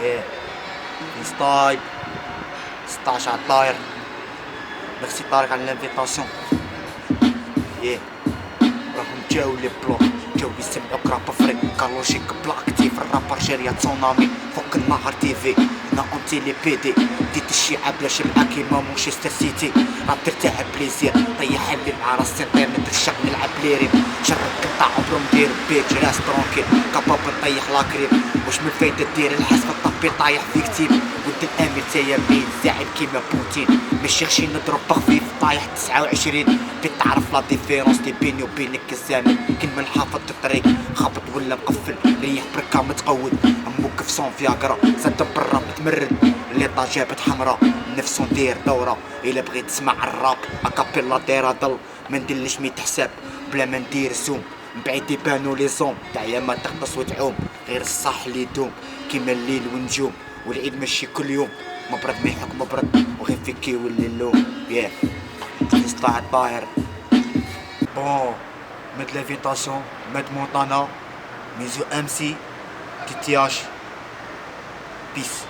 ياه ستايل 16 على الطاير. ميرسي طارق على الانفيتاسيون. ياه راهم جاو لي بلون، جاو يسمعوك راب فري كالوجيك بلا اكتيف. الرابر جارية تسونامي فوق النهر تيفي. هنا اون تيلي بيدي ديت الشيعة بلا شبعة كيما مانشستر سيتي. راب درتها بليزير طيح اللي مع راسي نطير نترشق نلعب ليريم. شرك نطلع عمرو ندير بيج راس ترونكيل كاباب نطيح لاكريم. واش من فايدة دير الحس في الطبي طايح فيك تيم. ولد الامير تا يمين زاعم كيما بوتين. ماشي غشي نضرب بخفيف طايح 29. بيت تعرف لا ديفيرونس دي بيني وبينك الزمن. كل من حافظ الطريق خابط ولا مقفل ريح بركا متقود. امك في صون فياغرا زاد برا متمرد. اللي جابت حمرا نفسو ندير دورة. الا بغيت تسمع الراب اكابيلا دايرة ضل ما نديرليش ميت حساب بلا ما ندير زوم. من بعيد يبانو لي زوم دعيا ما تغطس وتعوم غير الصح اللي يدوم كيما الليل والنجوم. والعيد ماشي كل يوم مبرد ما يحك مبرد وغير فيك يولي اللوم. ياه نسطع الطاير بون مد لافيتاسيون مد مونطانا ميزو امسي تيتياش بيس.